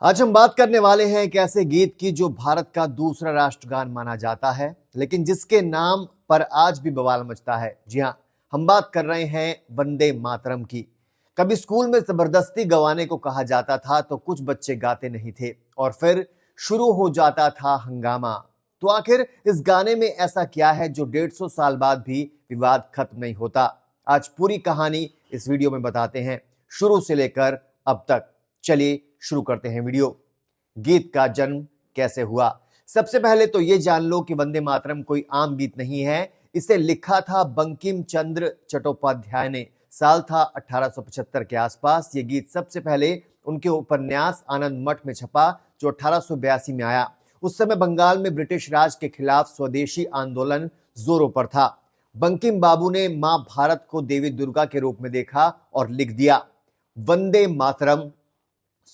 आज हम बात करने वाले हैं एक ऐसे गीत की जो भारत का दूसरा राष्ट्रगान माना जाता है, लेकिन जिसके नाम पर आज भी बवाल मचता है। जी हाँ, हम बात कर रहे हैं वंदे मातरम की। कभी स्कूल में जबरदस्ती गवाने को कहा जाता था तो कुछ बच्चे गाते नहीं थे और फिर शुरू हो जाता था हंगामा। तो आखिर इस गाने में ऐसा क्या है जो 150 साल बाद भी विवाद खत्म नहीं होता? आज पूरी कहानी इस वीडियो में बताते हैं, शुरू से लेकर अब तक। चलिए शुरू करते हैं वीडियो। गीत का जन्म कैसे हुआ? सबसे पहले तो यह जान लो कि वंदे मातरम कोई आम गीत नहीं है। इसे लिखा था बंकिम चंद्र चट्टोपाध्याय ने। साल था 1875 के आसपास। यह गीत सबसे पहले उनके उपन्यास आनंद मठ में छपा, जो 1882 में आया। उस समय बंगाल में ब्रिटिश राज के खिलाफ स्वदेशी आंदोलन जोरों पर था। बंकिम बाबू ने मां भारत को देवी दुर्गा के रूप में देखा और लिख दिया, वंदे मातरम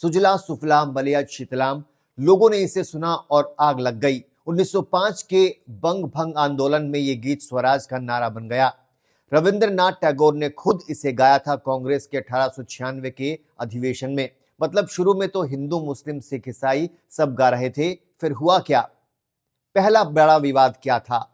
सुजला सुफलाम मलयज शीतलाम। लोगों ने इसे सुना और आग लग गई। 1905 के बंग भंग आंदोलन में यह गीत स्वराज का नारा बन गया। रविंद्रनाथ टैगोर ने खुद इसे गाया था कांग्रेस के 1896 के अधिवेशन में। मतलब शुरू में तो हिंदू मुस्लिम सिख ईसाई सब गा रहे थे। फिर हुआ क्या? पहला बड़ा विवाद क्या था?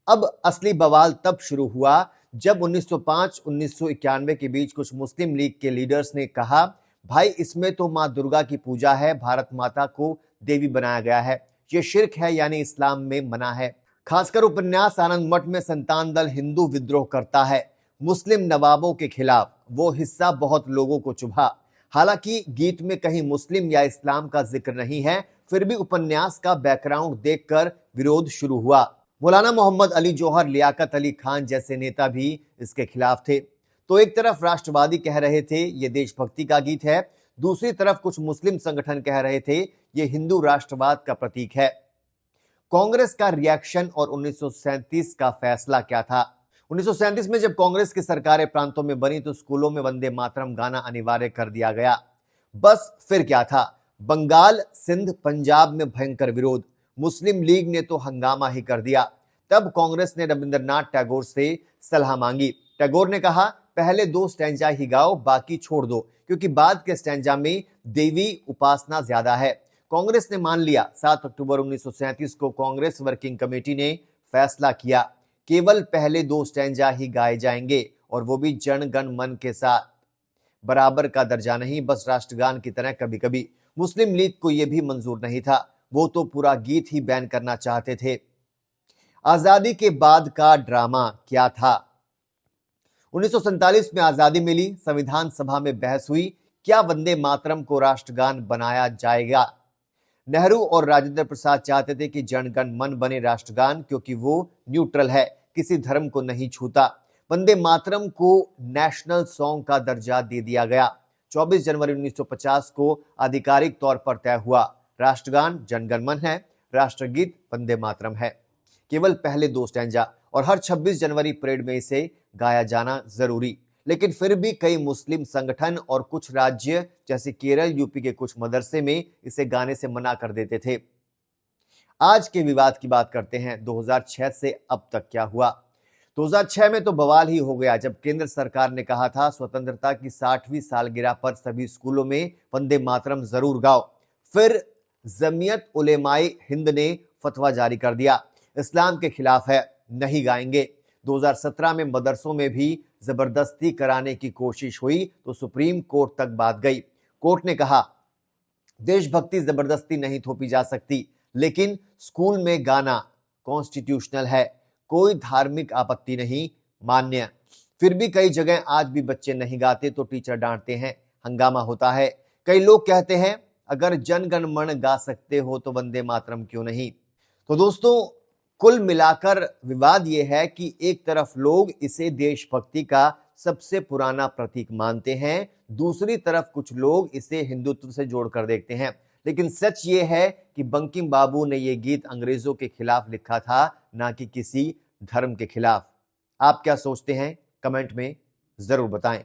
अब असली बवाल तब शुरू हुआ जब 1905-1991 के बीच कुछ मुस्लिम लीग के लीडर्स ने कहा, भाई इसमें तो मां दुर्गा की पूजा है, भारत माता को देवी बनाया गया है, ये शिर्क है, यानी इस्लाम में मना है। खासकर उपन्यास आनंद मठ में संतान दल हिंदू विद्रोह करता है मुस्लिम नवाबों के खिलाफ। वो हिस्सा बहुत लोगों को चुभा। हालांकि गीत में कहीं मुस्लिम या इस्लाम का जिक्र नहीं है, फिर भी उपन्यास का बैकग्राउंड देखकर विरोध शुरू हुआ। मौलाना मोहम्मद अली जौहर, लियाकत अली खान जैसे नेता भी इसके खिलाफ थे। तो एक तरफ राष्ट्रवादी कह रहे थे ये देशभक्ति का गीत है, दूसरी तरफ कुछ मुस्लिम संगठन कह रहे थे ये हिंदू राष्ट्रवाद का प्रतीक है। कांग्रेस का रिएक्शन और 1937 का फैसला क्या था? 1937 में जब कांग्रेस की सरकारें प्रांतों में बनी तो स्कूलों में वंदे मातरम गाना अनिवार्य कर दिया गया। बस फिर क्या था? बंगाल, सिंध, पंजाब में भयंकर विरोध। मुस्लिम लीग ने तो हंगामा ही कर दिया। तब कांग्रेस ने रविंद्रनाथ टैगोर से सलाह मांगी। टैगोर ने कहा, पहले 2 स्टैंजा ही गाओ, बाकी छोड़ दो, क्योंकि बाद के स्टैंजा में देवी उपासना ज्यादा है। कांग्रेस ने मान लिया। 7 अक्टूबर 1937 को कांग्रेस वर्किंग कमेटी ने फैसला किया, केवल पहले 2 स्टैंजा ही गाए जाएंगे, और वो भी जन गण मन के साथ। बराबर का दर्जा नहीं, बस राष्ट्रगान की तरह कभी कभी। मुस्लिम लीग को यह भी मंजूर नहीं था, वो तो पूरा गीत ही बैन करना चाहते थे। आजादी के बाद का ड्रामा क्या था? 1947 में आजादी मिली, संविधान सभा में बहस हुई, क्या वंदे मातरम को राष्ट्रगान बनाया जाएगा? नेहरू और राजेंद्र प्रसाद चाहते थे कि जनगण मन बने राष्ट्रगान, क्योंकि वो न्यूट्रल है, किसी धर्म को नहीं छूता। वंदे मातरम को नेशनल सॉन्ग का दर्जा दे दिया गया। 24 जनवरी 1950 को आधिकारिक तौर पर तय हुआ, राष्ट्रगान जनगण मन है, राष्ट्रगीत वंदे मातरम है। केवल पहले 2 स्टैंजा, और हर 26 जनवरी परेड में इसे गाया जाना जरूरी। लेकिन फिर भी कई मुस्लिम संगठन और कुछ राज्य जैसे केरल, यूपी के कुछ मदरसे में इसे गाने से मना कर देते थे। आज के विवाद की बात करते हैं। 2006 से अब तक क्या हुआ? 2006 में तो बवाल ही हो गया जब केंद्र सरकार ने कहा था स्वतंत्रता की 60वीं सालगिरह पर सभी स्कूलों में वंदे मातरम जरूर गाओ। फिर जमीयत उलेमाए हिंद ने फतवा जारी कर दिया, इस्लाम के खिलाफ है, नहीं गाएंगे। 2017 में मदरसों में भी जबरदस्ती कराने की कोशिश हुई तो सुप्रीम कोर्ट तक बात गई। कोर्ट ने कहा, देशभक्ति जबरदस्ती नहीं थोपी जा सकती, लेकिन स्कूल में गाना कॉन्स्टिट्यूशनल है, कोई धार्मिक आपत्ति नहीं मान्य। फिर भी कई जगह आज भी बच्चे नहीं गाते तो टीचर डांटते हैं, हंगामा होता है। कई लोग कहते हैं, अगर जन गण मन गा सकते हो तो वंदे मातरम क्यों नहीं? तो दोस्तों, कुल मिलाकर विवाद यह है कि एक तरफ लोग इसे देशभक्ति का सबसे पुराना प्रतीक मानते हैं, दूसरी तरफ कुछ लोग इसे हिंदुत्व से जोड़कर देखते हैं। लेकिन सच ये है कि बंकिम बाबू ने यह गीत अंग्रेजों के खिलाफ लिखा था, ना कि किसी धर्म के खिलाफ। आप क्या सोचते हैं? कमेंट में जरूर बताएं।